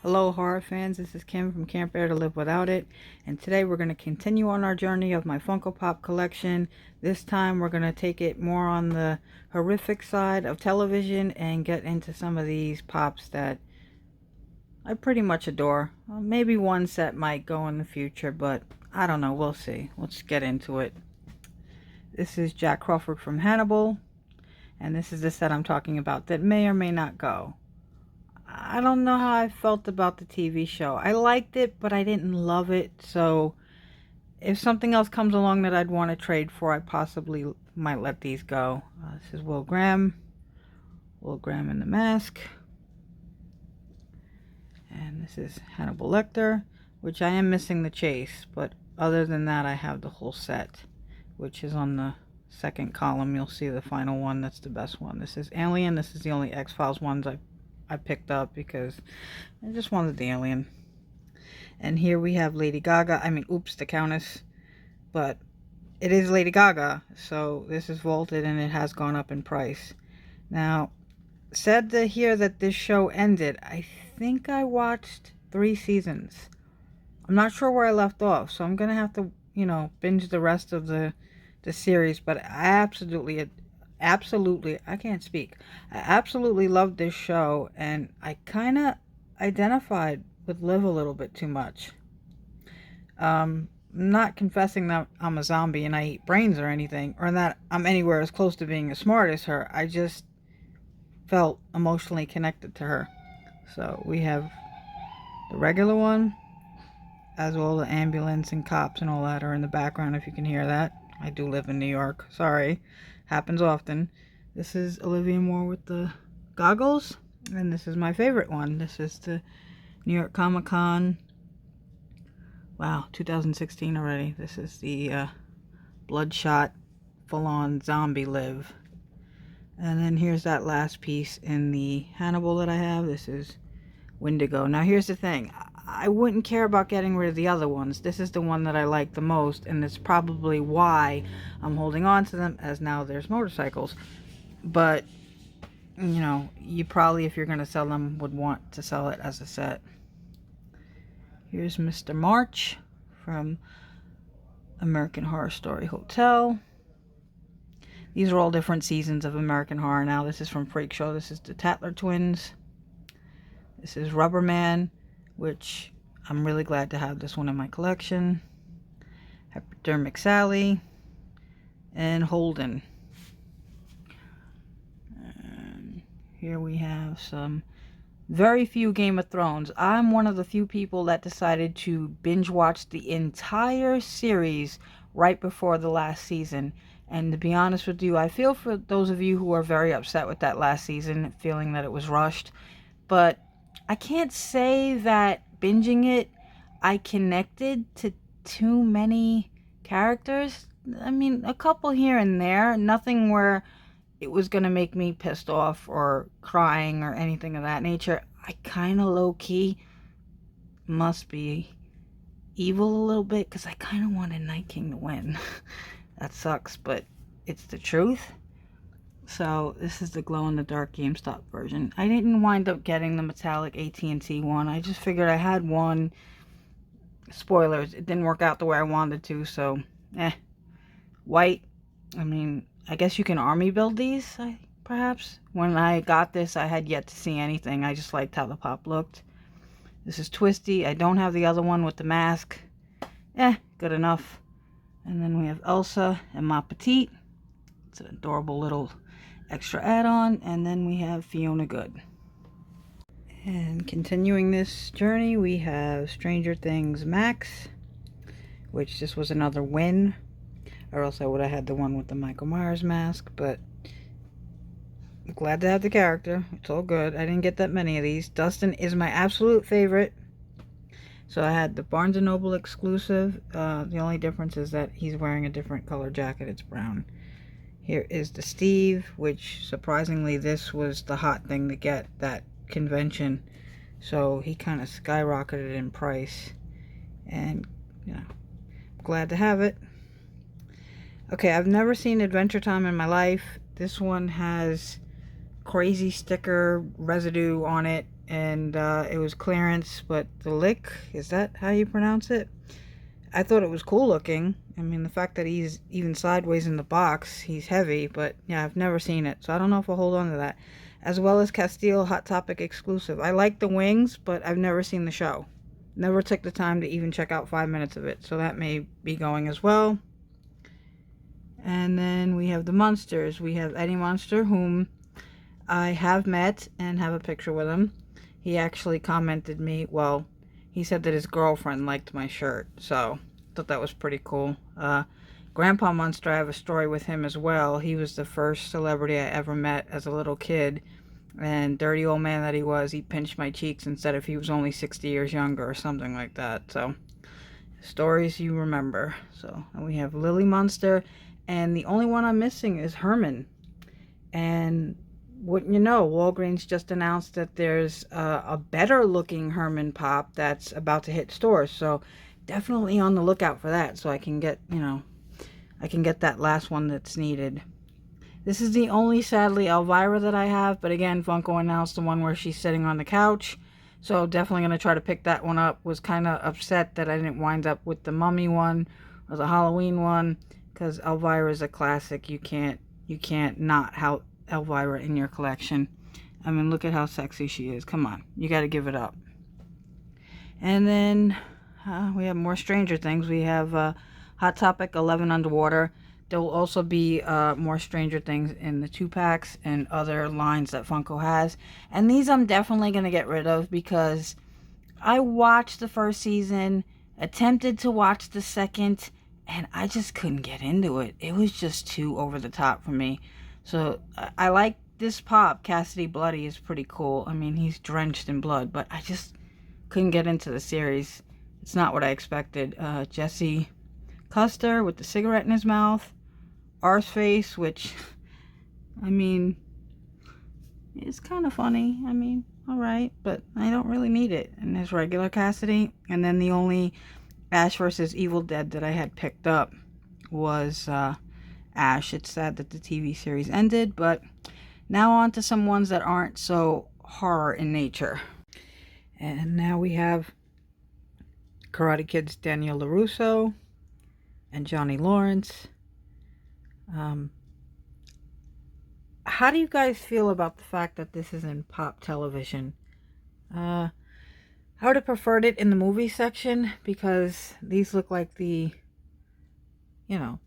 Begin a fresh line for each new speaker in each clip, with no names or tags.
Hello horror fans, this is Kim from Can't Bear to Live Without It, and today we're going to continue on our journey of my Funko Pop collection. This time we're going to take it more on the horrific side of television and get into some of these pops that I pretty much adore. Maybe one set might go in the future, but I don't know, we'll see. Let's get into it. This is Jack Crawford from Hannibal, and this is the set I'm talking about that may or may not go. I don't know how I felt about the TV show. I liked it, but I didn't love it. So if something else comes along that I'd want to trade for, I possibly might let these go. This is Will Graham. Will Graham in the mask. And this is Hannibal Lecter, which I am missing the chase. But other than that, I have the whole set, which is on the second column. You'll see the final one. That's the best one. This is Alien. This is the only X-Files ones I picked up because I just wanted the alien. And here we have Lady Gaga. The Countess. But it is Lady Gaga, so this is vaulted and it has gone up in price. Now, sad to hear that this show ended. I think I watched 3 seasons. I'm not sure where I left off, so I'm gonna have to, binge the rest of the series. But I I can't speak. I absolutely loved this show, and I kind of identified with Liv a little bit too much. I'm not confessing that I'm a zombie and I eat brains or anything, or that I'm anywhere as close to being as smart as her. I just felt emotionally connected to her. So we have the regular one, as well the ambulance and cops and all that are in the background, if you can hear that. I do live in New York. Sorry. Happens often. This is Olivia Moore with the goggles. And this is my favorite one. This is the New York Comic Con. Wow, 2016 already. This is the bloodshot, full-on zombie Liv. And then here's that last piece in the Hannibal that I have. This is Wendigo. Now here's the thing. I wouldn't care about getting rid of the other ones. This is the one that I like the most, and it's probably why I'm holding on to them, as now there's motorcycles. But, you probably, if you're going to sell them, would want to sell it as a set. Here's Mr. March from American Horror Story Hotel. These are all different seasons of American Horror now. This is from Freak Show. This is the Tatler Twins. This is Rubberman, which I'm really glad to have this one in my collection. Hypodermic Sally and Holden. And here we have some very few Game of Thrones. I'm one of the few people that decided to binge watch the entire series right before the last season. And to be honest with you, I feel for those of you who are very upset with that last season, feeling that it was rushed. But I can't say that binging it, I connected to too many characters. A couple here and there. Nothing where it was going to make me pissed off or crying or anything of that nature. I kind of low-key must be evil a little bit, because I kind of wanted Night King to win. That sucks, but it's the truth. So this is the glow-in-the-dark GameStop version. I didn't wind up getting the metallic AT&T one. I just figured I had one. Spoilers, it didn't work out the way I wanted to, so white. I guess you can army build these, perhaps. When I got this, I had yet to see anything. I just liked how the pop looked. This is Twisty. I don't have the other one with the mask. Good enough. And then we have Elsa and Ma Petite. It's an adorable little extra add-on. And then we have Fiona Good. And continuing this journey, we have Stranger Things Max, which this was another win, or else I would have had the one with the Michael Myers mask. But I'm glad to have the character. It's all good. I didn't get that many of these. Dustin is my absolute favorite. So I had the Barnes & Noble exclusive. The only difference is that he's wearing a different color jacket. It's brown. Here is the Steve, which surprisingly this was the hot thing to get that convention. So he kind of skyrocketed in price. And, glad to have it. Okay, I've never seen Adventure Time in my life. This one has crazy sticker residue on it. and it was clearance, but the lick, is that how you pronounce it? I thought it was cool looking. I mean, the fact that he's even sideways in the box, he's heavy, but yeah, I've never seen it, so I don't know if I'll hold on to that. As well as Castile Hot Topic exclusive. I like the wings, but I've never seen the show. Never took the time to even check out 5 minutes of it, so that may be going as well. And then we have the Munsters. We have Eddie Munster, whom I have met and have a picture with him. He actually commented me, well, he said that his girlfriend liked my shirt, so I thought that was pretty cool. Grandpa Munster, I have a story with him as well. He was the first celebrity I ever met as a little kid, and dirty old man that he was, he pinched my cheeks and said if he was only 60 years younger or something like that. So, stories you remember. So, and we have Lily Munster, and the only one I'm missing is Herman. And wouldn't you know, Walgreens just announced that there's a better looking Herman Pop that's about to hit stores. So definitely on the lookout for that, so I can get, I can get that last one that's needed. This is the only, sadly, Elvira that I have. But again, Funko announced the one where she's sitting on the couch. So definitely going to try to pick that one up. Was kind of upset that I didn't wind up with the Mummy one or the Halloween one, because Elvira is a classic. You can't not have Elvira in your collection. I mean, look at how sexy she is. Come on, you got to give it up. And then we have more Stranger Things. We have Hot Topic 11 Underwater. There will also be more Stranger Things in the 2-packs and other lines that Funko has. And these I'm definitely going to get rid of, because I watched the first season, attempted to watch the second, and I just couldn't get into it. It was just too over the top for me. So I like this Pop, Cassidy Bloody, is pretty cool. I mean, he's drenched in blood, but I just couldn't get into the series. It's not what I expected. Jesse Custer with the cigarette in his mouth. Arseface, which, I mean, it's kind of funny. I mean, alright, but I don't really need it. And there's regular Cassidy. And then the only Ash vs. Evil Dead that I had picked up was Ash. It's sad that the TV series ended, but now on to some ones that aren't so horror in nature. And now we have Karate Kid's Daniel LaRusso and Johnny Lawrence. How do you guys feel about the fact that this is in Pop Television? I would have preferred it in the movie section, because these look like the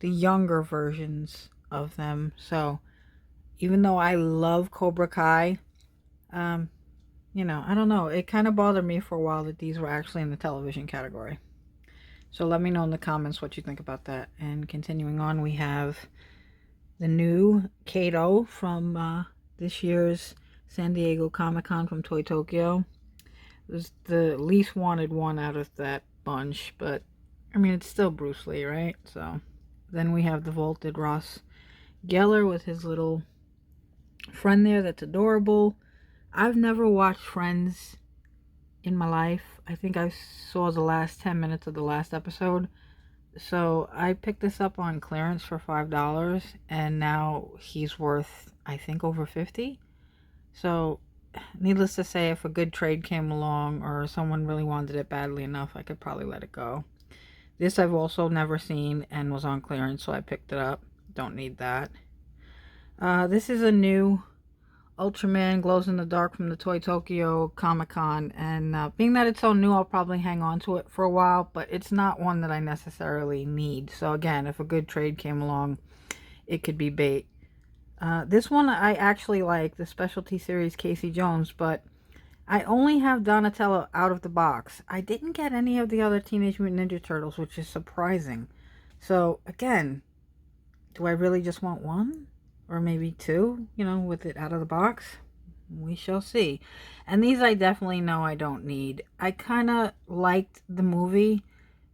younger versions of them. So even though I love Cobra Kai, I don't know. It kind of bothered me for a while that these were actually in the television category. So let me know in the comments what you think about that. And continuing on, we have the new Kato from this year's San Diego Comic-Con from Toy Tokyo. It was the least wanted one out of that bunch, but I mean, it's still Bruce Lee, right? So then we have the vaulted Ross Geller with his little friend there that's adorable. I've never watched Friends in my life. I think I saw the last 10 minutes of the last episode. So I picked this up on clearance for $5, and now he's worth, I think, over $50. So needless to say, if a good trade came along or someone really wanted it badly enough, I could probably let it go. This I've also never seen and was on clearance, so I picked it up. Don't need that. This is a new Ultraman Glows in the Dark from the Toy Tokyo Comic-Con, and being that it's so new, I'll probably hang on to it for a while, but it's not one that I necessarily need. So again, if a good trade came along, it could be bait. This one I actually like, the Specialty Series Casey Jones, but I only have Donatello out of the box. I didn't get any of the other Teenage Mutant Ninja Turtles, which is surprising. So again, do I really just want one? Or maybe two, with it out of the box? We shall see. And these I definitely know I don't need. I kind of liked the movie,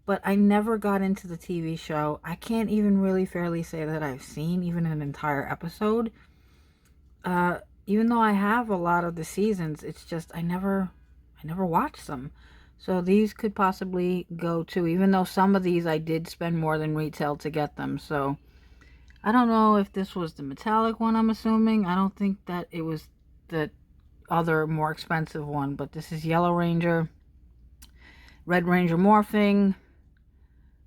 but I never got into the TV show. I can't even really fairly say that I've seen even an entire episode. Even though I have a lot of the seasons, it's just I never watched them. So these could possibly go too, even though some of these I did spend more than retail to get them. So I don't know if this was the metallic one, I'm assuming. I don't think that it was the other more expensive one, but this is Yellow Ranger, Red Ranger morphing,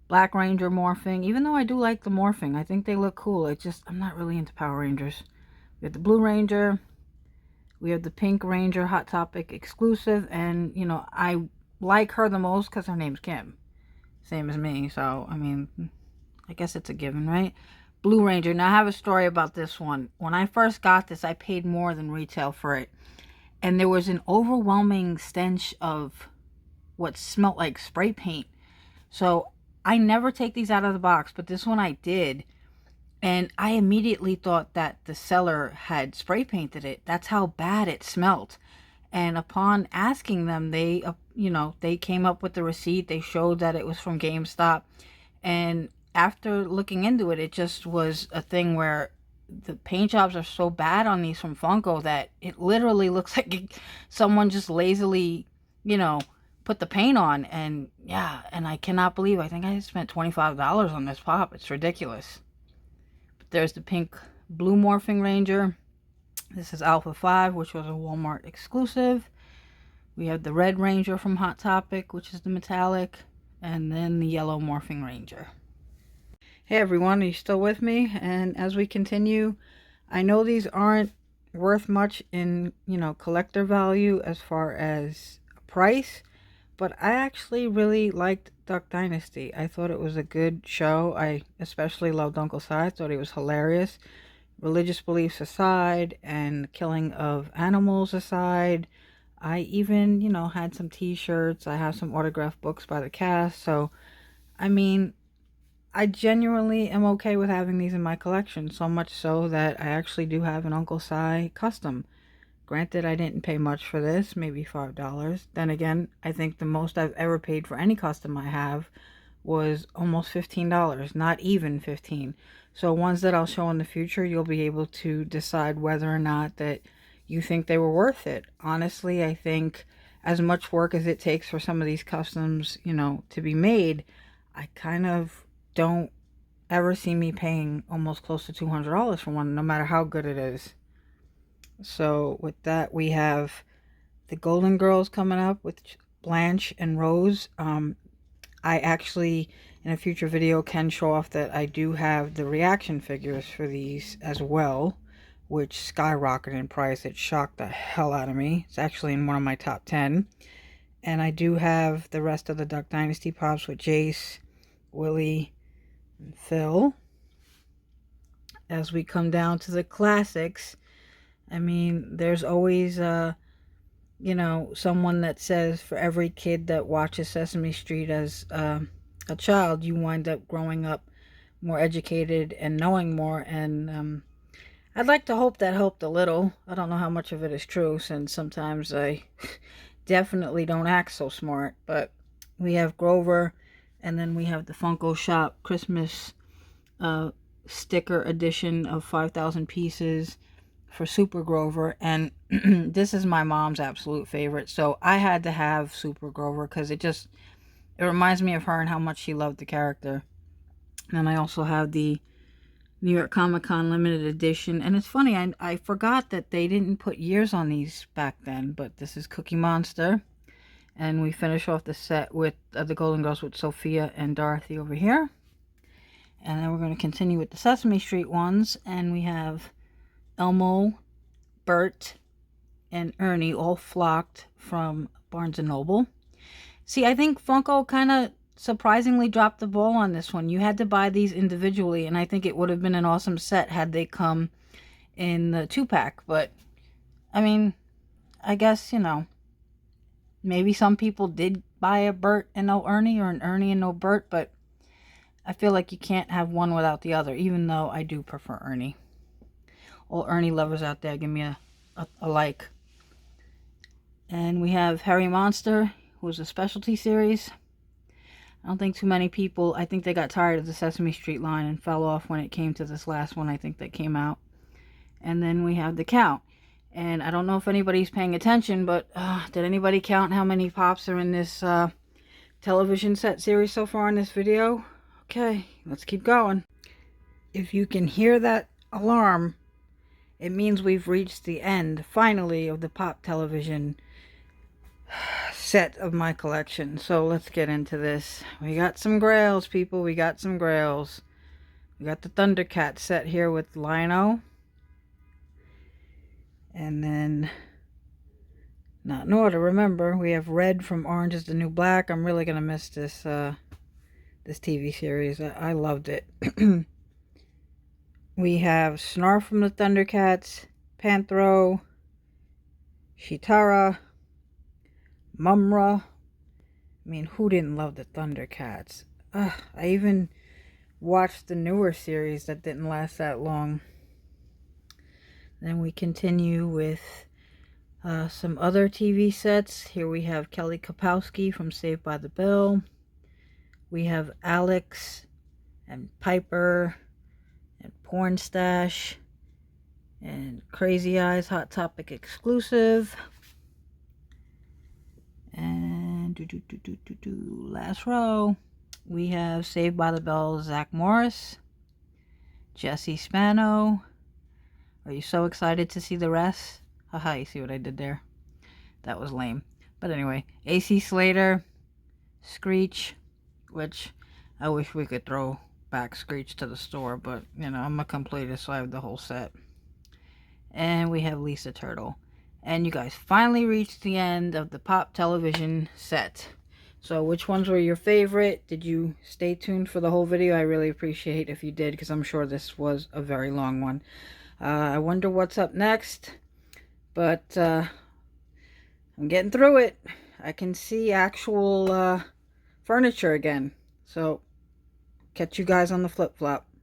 Black Ranger morphing. Even though I do like the morphing, I think they look cool. It's just, I'm not really into Power Rangers. We have the Blue Ranger, we have the Pink Ranger Hot Topic exclusive, and, you know, I like her the most because her name's Kim. Same as me, so, I mean, I guess it's a given, right? Blue Ranger. Now, I have a story about this one. When I first got this, I paid more than retail for it. And there was an overwhelming stench of what smelled like spray paint. So, I never take these out of the box, but this one I did. And I immediately thought that the seller had spray painted it. That's how bad it smelled. And upon asking them, they, you know, they came up with the receipt. They showed that it was from GameStop. And after looking into it, it just was a thing where the paint jobs are so bad on these from Funko that it literally looks like someone just lazily, you know, put the paint on. And yeah, and I cannot believe, I think I spent $25 on this pop. It's ridiculous. But there's the Pink Blue Morphing Ranger. This is Alpha 5, which was a Walmart exclusive. We have the Red Ranger from Hot Topic, which is the metallic, and then the Yellow Morphing Ranger. Hey everyone, are you still with me? And as we continue, I know these aren't worth much in, you know, collector value as far as price, but I actually really liked Duck Dynasty. I thought it was a good show. I especially loved Uncle Si. I thought he was hilarious. Religious beliefs aside and killing of animals aside, I even, you know, had some t-shirts. I have some autographed books by the cast. So, I mean, I genuinely am okay with having these in my collection. So much so that I actually do have an Uncle Si custom. Granted, I didn't pay much for this, maybe $5. Then again, I think the most I've ever paid for any custom I have was almost $15, not even 15. So ones that I'll show in the future, you'll be able to decide whether or not that you think they were worth it. Honestly, I think as much work as it takes for some of these customs, you know, to be made, I kind of don't ever see me paying almost close to $200 for one, no matter how good it is. So with that, we have the Golden Girls coming up with Blanche and Rose. I actually, in a future video, can show off that I do have the reaction figures for these as well, which skyrocketed in price. It shocked the hell out of me. It's actually in one of my top 10. And I do have the rest of the Duck Dynasty pops with Jace, Willie, and Phil. As we come down to the classics, I mean, there's always you know, someone that says for every kid that watches Sesame Street as a child, you wind up growing up more educated and knowing more. And I'd like to hope that helped a little. I don't know how much of it is true, since sometimes I definitely don't act so smart. But we have Grover, and then we have the Funko Shop Christmas sticker edition of 5,000 pieces for Super Grover, and this is my mom's absolute favorite, so I had to have Super Grover because it reminds me of her and how much she loved the character. And I also have the New York Comic Con limited edition, and it's funny, I forgot that they didn't put years on these back then, but this is Cookie Monster, and we finish off the set with the Golden Girls with Sophia and Dorothy over here. And then we're going to continue with the Sesame Street ones, and we have Elmo, Bert, and Ernie all flocked from Barnes & Noble. See, I think Funko kind of surprisingly dropped the ball on this one. You had to buy these individually, and I think it would have been an awesome set had they come in the 2-pack. But, I mean, I guess, you know, maybe some people did buy a Bert and no Ernie, or an Ernie and no Bert, but I feel like you can't have one without the other, even though I do prefer Ernie. All Ernie lovers out there, give me a like. And we have Harry Monster, who was a specialty series. I don't think too many people, I think they got tired of the Sesame Street line and fell off when it came to this last one, I think, that came out. And then we have the count. And I don't know if anybody's paying attention, but did anybody count how many pops are in this television set series so far in this video? Okay, let's keep going. If you can hear that alarm, it means we've reached the end, finally, of the Pop Television set of my collection. So let's get into this. We got some grails, people. We got some grails. We got the Thundercat set here with Lino. And then, not in order, remember, we have Red from Orange is the New Black. I'm really going to miss this this TV series. I loved it. We have Snarf from the Thundercats, Panthro, Shitara, Mumra. I mean, who didn't love the Thundercats? I even watched the newer series that didn't last that long. Then we continue with some other TV sets. Here we have Kelly Kapowski from Saved by the Bell. We have Alex and Piper and Porn Stash and Crazy Eyes Hot Topic exclusive. And last row, we have Saved by the Bell Zach Morris, Jesse Spano. Are you so excited to see the rest? Haha, you see what I did there? That was lame. But anyway, AC Slater, Screech, which I wish we could throw back Screech to the store, but you know, I'm a completist, so I have the whole set. And we have Lisa Turtle. And you guys finally reached the end of the Pop Television set. So which ones were your favorite? Did you stay tuned for the whole video? I really appreciate if you did, because I'm sure this was a very long one. I wonder what's up next. But I'm getting through it. I can see actual furniture again. So catch you guys on the flip-flop.